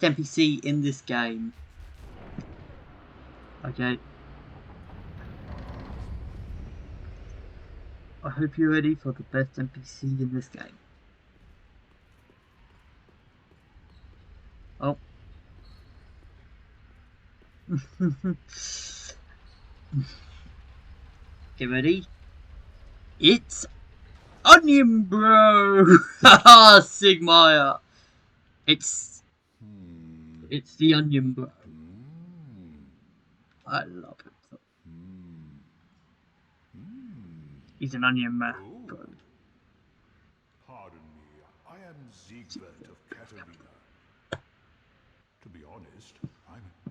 NPC in this game. Okay. I hope you're ready for the best NPC in this game. Oh. Get ready. It's Onion Bro! Haha, Sigmire! It's the Onion Bro. I love it. He's an Onion Bro. Pardon me, I am Siegbert of Katarina. To be honest,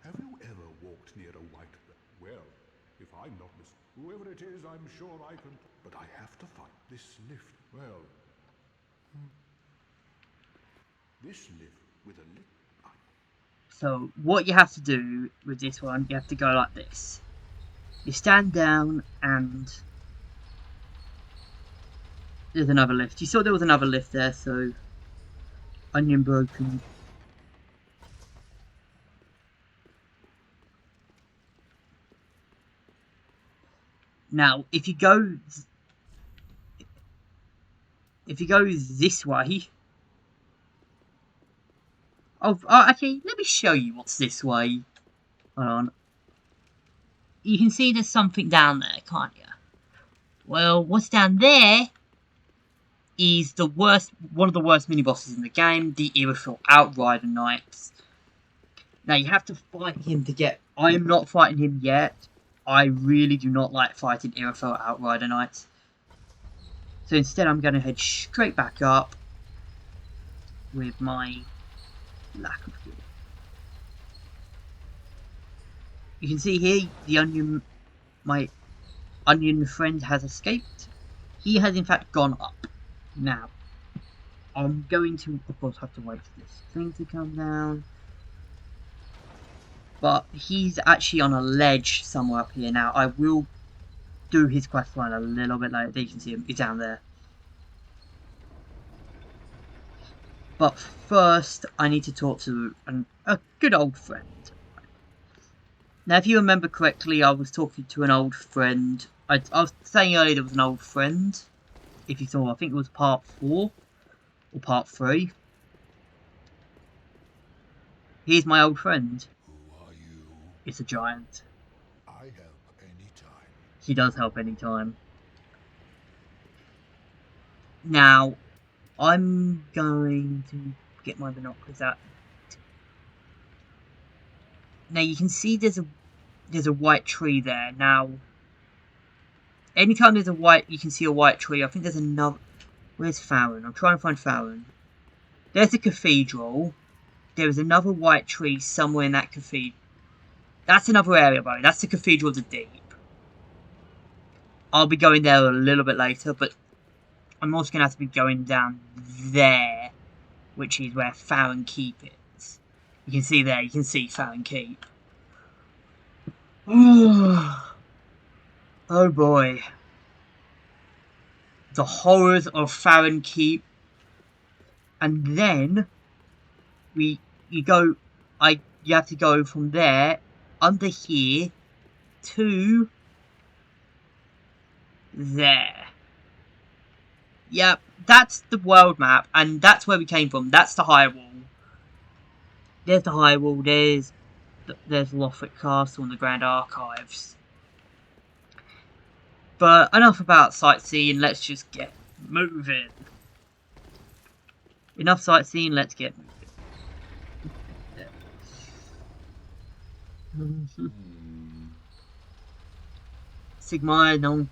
have you ever walked near a white... Well, if I'm not whoever it is, I'm sure I can... But I have to find this lift. Well... This lift with a lift... So, what you have to do with this one, you have to go like this. You stand down and... There's another lift. You saw there was another lift there, so... Onion Bro can... Now, if you go this way... Oh, actually, let me show you what's this way. Hold on. You can see there's something down there, can't you? Well, what's down there is one of the worst mini-bosses in the game, the Irithel Outrider Knights. Now, you have to fight him to get... I am not fighting him yet. I really do not like fighting Irithel Outrider Knights. So instead, I'm going to head straight back up with my lack of gear. You can see here, my onion friend has escaped. He has in fact gone up. Now, I'm going to, of course, have to wait for this thing to come down. But he's actually on a ledge somewhere up here. Now, I will do his quest line a little bit later. There you can see him. He's down there. But first, I need to talk to a good old friend. Now, if you remember correctly, I was talking to an old friend. I was saying earlier there was an old friend. If you saw, I think it was part 4 or part 3. Here's my old friend. Who are you? It's a giant. I help anytime. He does help anytime. Now, I'm going to get my binoculars out. Now you can see there's a white tree there. Now, anytime you can see a white tree. I think there's another. Where's Farron? I'm trying to find Farron. There's the cathedral. There is another white tree somewhere in that cathedral. That's another area, by the way. That's the Cathedral of the Deep. I'll be going there a little bit later, but I'm also going to have to be going down there, which is where Farron Keep is. You can see there, you can see Farron Keep. Oh boy. The horrors of Farron Keep. And then you have to go from there under here to there. Yep, that's the world map, and that's where we came from. That's the high wall. There's the high wall. There's Lothric Castle and the Grand Archives. But enough about sightseeing. Let's just get moving. Enough sightseeing. Let's get moving. Sigmire, no.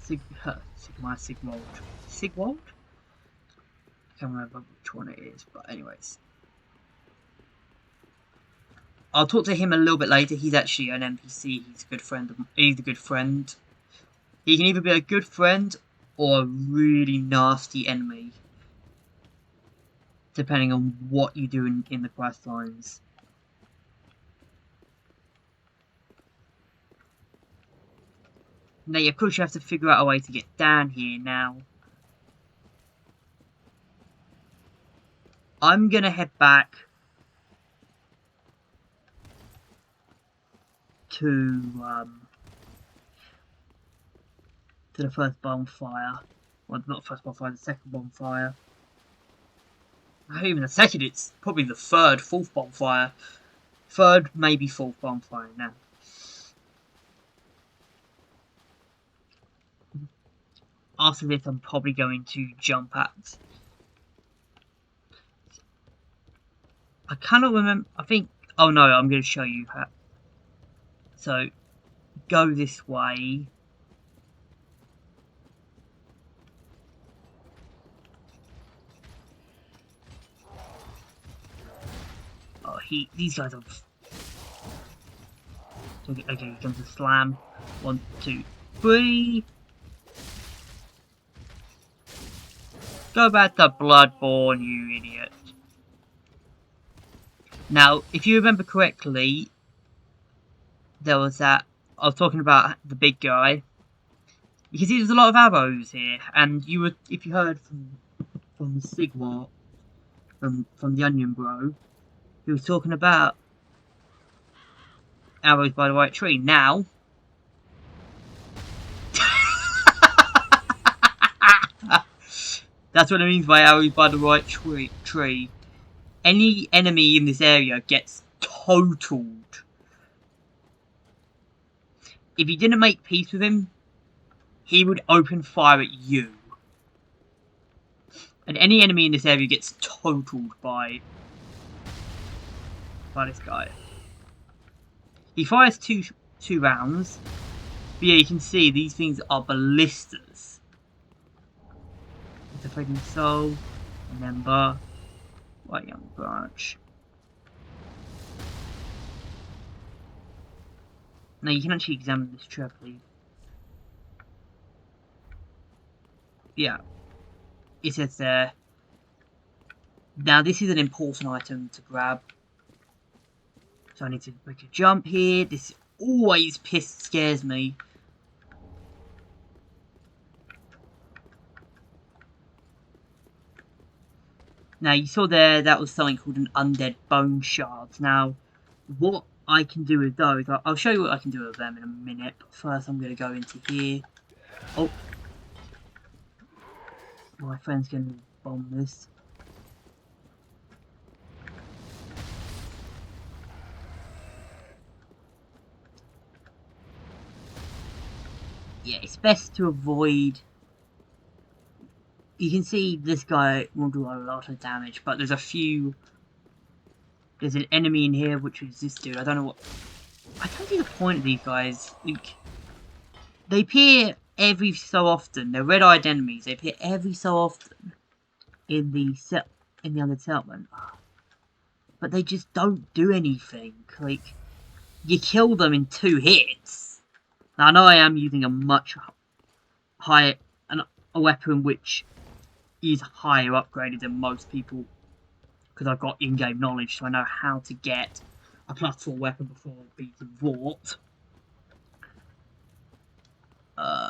Sigmund. Sigwald? I can't remember which one it is, but anyways. I'll talk to him a little bit later. He's actually an NPC. He's a good friend. He's a good friend. He can either be a good friend or a really nasty enemy, depending on what you do in the quest lines. Now, of course, you have to figure out a way to get down here. Now, I'm gonna head back to the first bonfire. Well, not the first bonfire, the second bonfire. Not even the second, it's probably the third, fourth bonfire. Third, maybe fourth bonfire now. After this, I'm probably going to jump at. I cannot remember. I think. Oh no, I'm going to show you how. So, go this way. Oh, these guys are. Okay, here comes a slam. 1, 2, 3. Go back to Bloodborne, you idiot. Now, if you remember correctly, there was that. I was talking about the big guy. You can see there's a lot of arrows here, and if you heard from Sigwart, from the Onion Bro, he was talking about arrows by the right tree. Now, that's what it means by arrows by the right tree. Any enemy in this area gets totaled. If you didn't make peace with him, he would open fire at you. And any enemy in this area gets totaled by this guy. He fires two rounds. But yeah, you can see these things are ballistas. It's a freaking soul. Remember. White young branch. Now you can actually examine this tree, I believe. Yeah. It says there. Now this is an important item to grab. So I need to make a jump here. This always scares me. Now you saw there that was something called an undead bone shards. Now what I can do with those, I'll show you what I can do with them in a minute. But first I'm going to go into here. Oh. My friend's going to bomb this. Yeah, it's best to avoid. You can see this guy will do a lot of damage, but there's an enemy in here, which is this dude. I don't know what. I don't see the point of these guys. Like, they appear every so often. They're red-eyed enemies. They appear every so often in the undead settlement, but they just don't do anything. Like, you kill them in 2 hits. Now I know I am using a much higher a weapon which is higher upgraded than most people, because I've got in-game knowledge, so I know how to get a +4 weapon before beating Vort.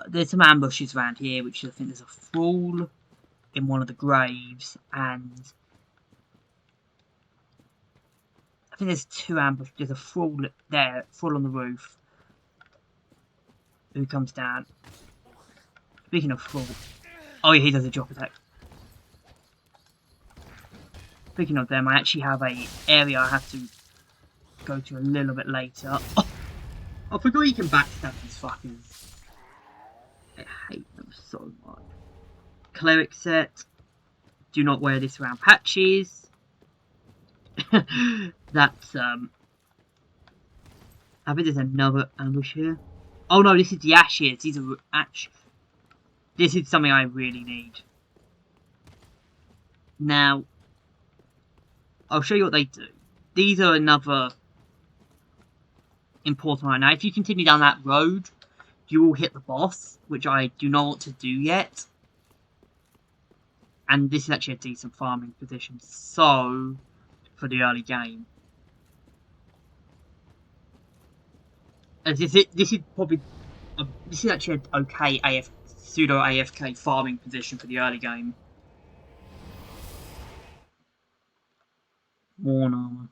There's some ambushes around here, which I think there's a thrall in one of the graves, and I think there's 2 ambushes. There's a thrall there, thrall on the roof, who comes down. Speaking of thrall, oh yeah, he does a drop attack. Speaking of them, I actually have a area I have to go to a little bit later. Oh, I forgot you can backstab these fuckers. I hate them so much. Cleric set. Do not wear this around patches. That's I think there's another ambush here. Oh no, this is the ashes. These are ash. This is something I really need. Now, I'll show you what they do. These are another important right now. If you continue down that road, you will hit the boss, which I do not want to do yet. And this is actually a decent farming position, so for the early game. As this is probably this is actually an okay pseudo AFK farming position for the early game. Worn armor.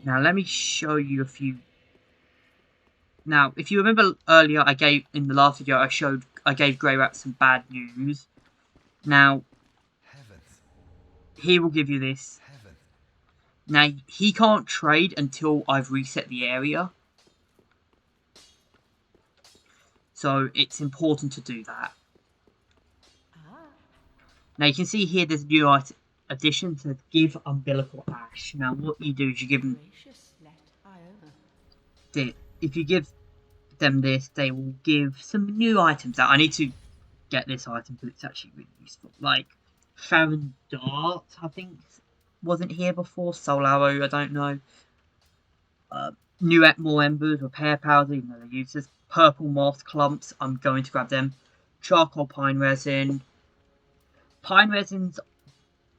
Now let me show you a few. Now, if you remember earlier, in the last video I gave Grey Rat some bad news. Now, he will give you this. Now, he can't trade until I've reset the area. So, it's important to do that. Now, you can see here there's a new addition to give umbilical ash. Now, what you do is you give them... If you give them this, they will give some new items out. I need to get this item because it's actually really useful. Like, Farron Dart, I think, wasn't here before. Soul Arrow, I don't know. More Embers, Repair Powder, even though they're useless. Purple Moss Clumps, I'm going to grab them. Charcoal Pine Resin. Pine Resins,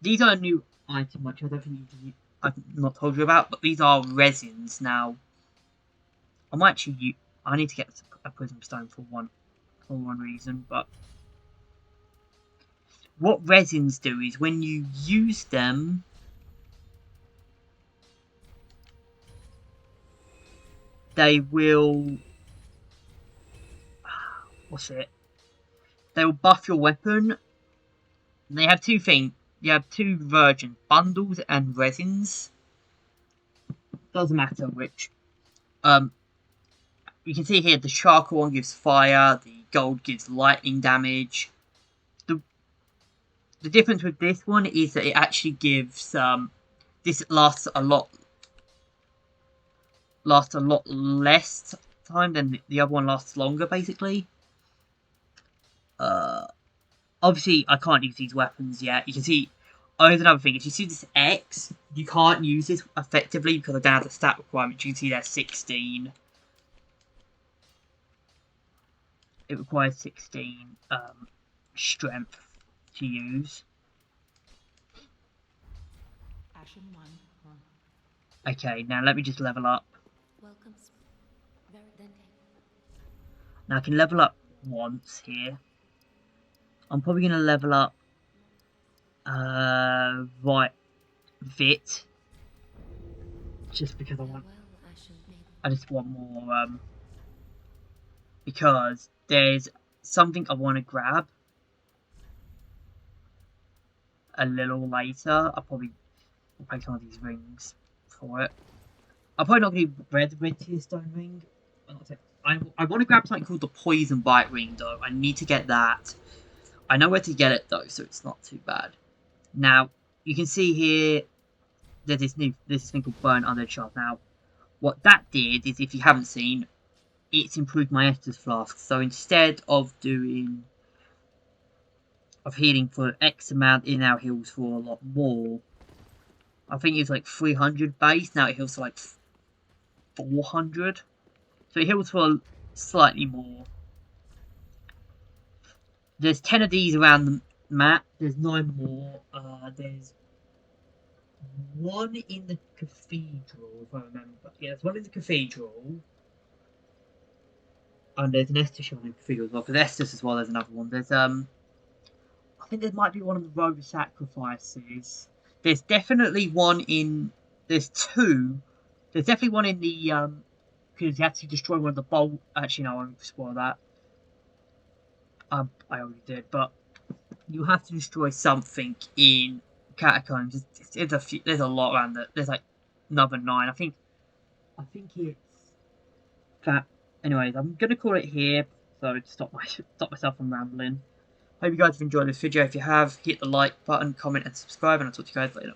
these are a new item, which I don't think I've not told you about, but these are resins. Now, I need to get a Prism Stone for one reason, but what resins do is when you use them, they will... They will buff your weapon. They have two things. You have two versions, bundles and resins. Doesn't matter which. You can see here the charcoal one gives fire, the gold gives lightning damage. The difference with this one is that it actually gives this lasts a lot less time than the other one lasts longer, basically. Obviously, I can't use these weapons yet. You can see, there's another thing. If you see this X, you can't use this effectively because I don't have the stat requirements. You can see there's 16. It requires 16 strength to use. Okay, now let me just level up. Now I can level up once here. I'm probably going to level up Vit. Just because I just want more because there's something I want to grab a little later. I'll probably take some of these rings for it. I'm probably not going to red tier stone ring. I want to grab something called the poison bite ring though. I need to get that. I know where to get it though, so it's not too bad. Now you can see here there's this thing called burn under shot. Now what that did is, if you haven't seen, it's improved my Estus flask. So instead of healing for X amount, it now heals for a lot more. I think it's like 300 base. Now it heals for like 400. So it heals for slightly more. There's 10 of these around the map. There's 9 more. There's one in the cathedral, if I remember. Yeah, there's one in the cathedral. And there's an Estus one in the cathedral as well. For the Estus as well, there's another one. There's I think there might be one of the road sacrifices. There's definitely one in. There's two. There's definitely one in the because you have to destroy one of the bolt. Actually, no, I won't spoil that. I already did, but you have to destroy something in catacombs. There's a lot around it. There's like another 9. I think it's that. Anyways, I'm gonna call it here. So to stop myself from rambling. Hope you guys have enjoyed this video. If you have, hit the like button, comment, and subscribe, and I'll talk to you guys later.